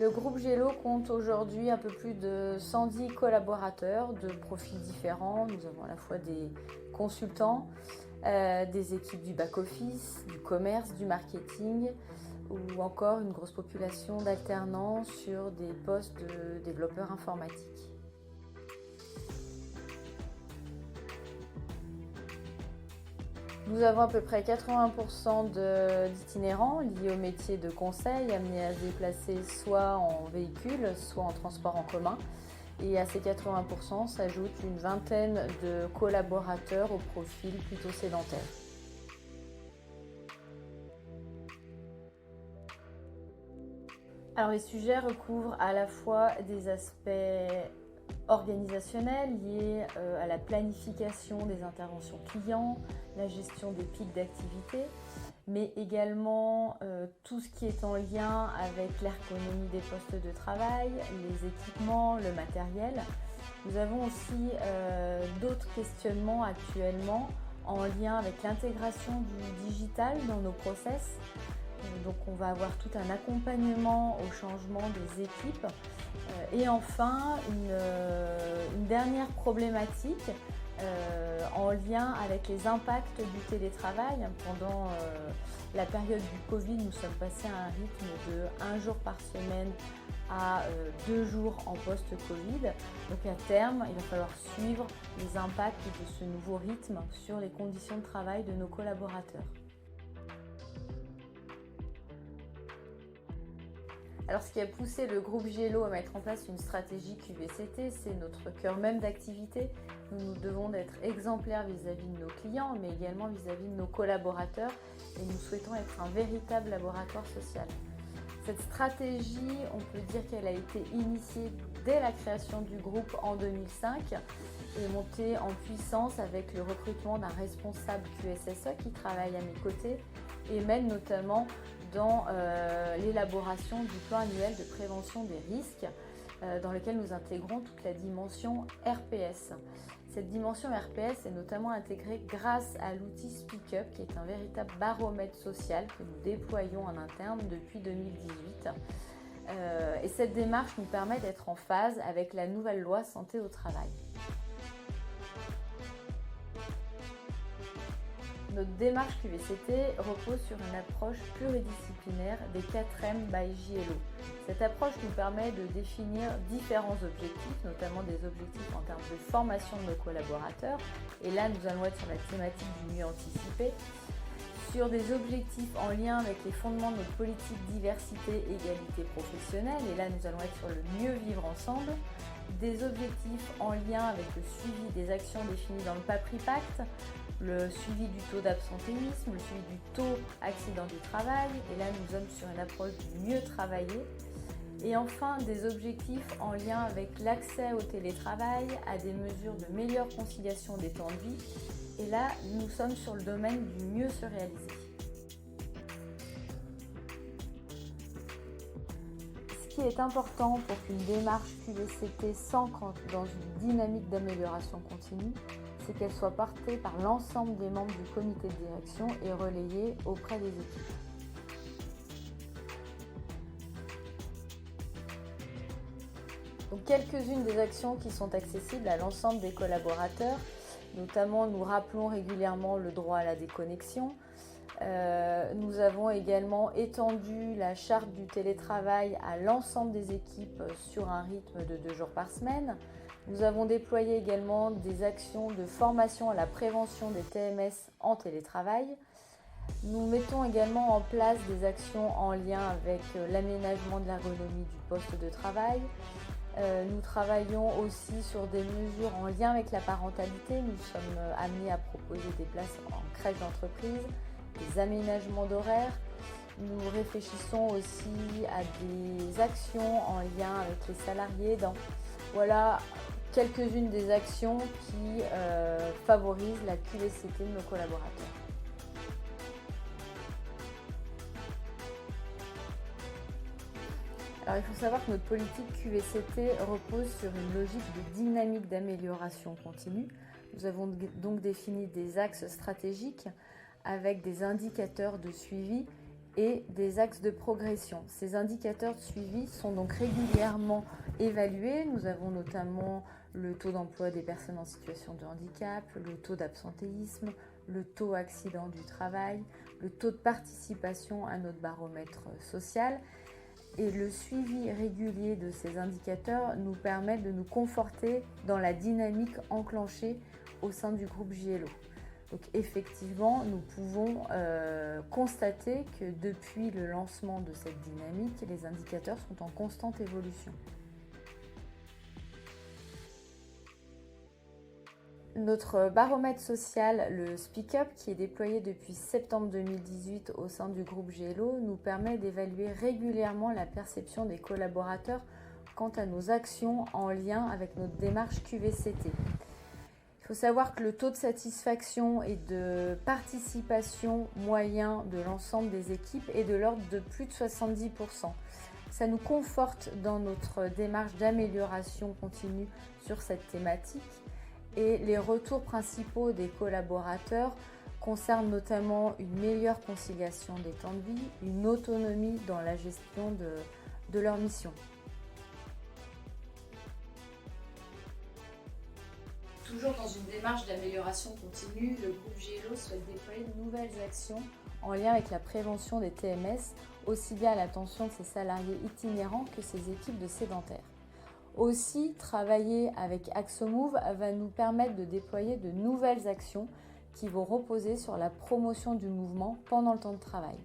Le groupe Gélo compte aujourd'hui un peu plus de 110 collaborateurs de profils différents. Nous avons à la fois des consultants, des équipes du back-office, du commerce, du marketing ou encore une grosse population d'alternants sur des postes de développeurs informatiques. Nous avons à peu près 80% d'itinérants liés au métier de conseil, amenés à se déplacer soit en véhicule, soit en transport en commun. Et à ces 80% s'ajoute une vingtaine de collaborateurs au profil plutôt sédentaire. Alors les sujets recouvrent à la fois des aspects organisationnels liés à la planification des interventions clients, la gestion des pics d'activité, mais également tout ce qui est en lien avec l'ergonomie des postes de travail, les équipements, le matériel. Nous avons aussi d'autres questionnements actuellement en lien avec l'intégration du digital dans nos process. Donc on va avoir tout un accompagnement au changement des équipes. Et enfin, une dernière problématique en lien avec les impacts du télétravail. Pendant la période du Covid, nous sommes passés à un rythme de 1 jour par semaine à 2 jours en post-Covid. Donc à terme, il va falloir suivre les impacts de ce nouveau rythme sur les conditions de travail de nos collaborateurs. Alors ce qui a poussé le groupe Gélo à mettre en place une stratégie QVCT, c'est notre cœur même d'activité. Nous devons d'être exemplaires vis-à-vis de nos clients, mais également vis-à-vis de nos collaborateurs, et nous souhaitons être un véritable laboratoire social. Cette stratégie, on peut dire qu'elle a été initiée dès la création du groupe en 2005 et montée en puissance avec le recrutement d'un responsable QSSE qui travaille à mes côtés et mène notamment dans l'élaboration du plan annuel de prévention des risques dans lequel nous intégrons toute la dimension RPS. Cette dimension RPS est notamment intégrée grâce à l'outil SpeakUp qui est un véritable baromètre social que nous déployons en interne depuis 2018. Et cette démarche nous permet d'être en phase avec la nouvelle loi santé au travail. Notre démarche QVCT repose sur une approche pluridisciplinaire des 4M by JLO. Cette approche nous permet de définir différents objectifs, notamment des objectifs en termes de formation de nos collaborateurs. Et là, nous allons être sur la thématique du mieux anticipé, sur des objectifs en lien avec les fondements de notre politique diversité et égalité professionnelle. Et là, nous allons être sur le mieux vivre ensemble. Des objectifs en lien avec le suivi des actions définies dans le PAPRI Pacte, le suivi du taux d'absentéisme, le suivi du taux accident du travail. Et là, nous sommes sur une approche du mieux travailler. Et enfin, des objectifs en lien avec l'accès au télétravail, à des mesures de meilleure conciliation des temps de vie. Et là, nous sommes sur le domaine du mieux se réaliser. Ce qui est important pour qu'une démarche QVCT s'ancre dans une dynamique d'amélioration continue, c'est qu'elle soit portée par l'ensemble des membres du comité de direction et relayée auprès des équipes. Donc, quelques-unes des actions qui sont accessibles à l'ensemble des collaborateurs, notamment nous rappelons régulièrement le droit à la déconnexion. Nous avons également étendu la charte du télétravail à l'ensemble des équipes sur un rythme de 2 jours par semaine. Nous avons déployé également des actions de formation à la prévention des TMS en télétravail. Nous mettons également en place des actions en lien avec l'aménagement de l'ergonomie du poste de travail. Nous travaillons aussi sur des mesures en lien avec la parentalité. Nous sommes amenés à proposer des places en crèche d'entreprise, des aménagements d'horaires. Nous réfléchissons aussi à des actions en lien avec les salariés. Voilà quelques-unes des actions qui favorisent la QVCT de nos collaborateurs. Alors, il faut savoir que notre politique QVCT repose sur une logique de dynamique d'amélioration continue. Nous avons donc défini des axes stratégiques avec des indicateurs de suivi et des axes de progression. Ces indicateurs de suivi sont donc régulièrement évalués. Nous avons notamment le taux d'emploi des personnes en situation de handicap, le taux d'absentéisme, le taux accident du travail, le taux de participation à notre baromètre social. Et le suivi régulier de ces indicateurs nous permet de nous conforter dans la dynamique enclenchée au sein du groupe JLO. Donc effectivement, nous pouvons constater que depuis le lancement de cette dynamique, les indicateurs sont en constante évolution. Notre baromètre social, le Speak Up, qui est déployé depuis septembre 2018 au sein du groupe JLO, nous permet d'évaluer régulièrement la perception des collaborateurs quant à nos actions en lien avec notre démarche QVCT. Il faut savoir que le taux de satisfaction et de participation moyen de l'ensemble des équipes est de l'ordre de plus de 70%. Ça nous conforte dans notre démarche d'amélioration continue sur cette thématique. Et les retours principaux des collaborateurs concernent notamment une meilleure conciliation des temps de vie, une autonomie dans la gestion de leur mission. Toujours dans une démarche d'amélioration continue, le groupe JLO souhaite déployer de nouvelles actions en lien avec la prévention des TMS, aussi bien à l'attention de ses salariés itinérants que ses équipes de sédentaires. Aussi, travailler avec AxoMove va nous permettre de déployer de nouvelles actions qui vont reposer sur la promotion du mouvement pendant le temps de travail.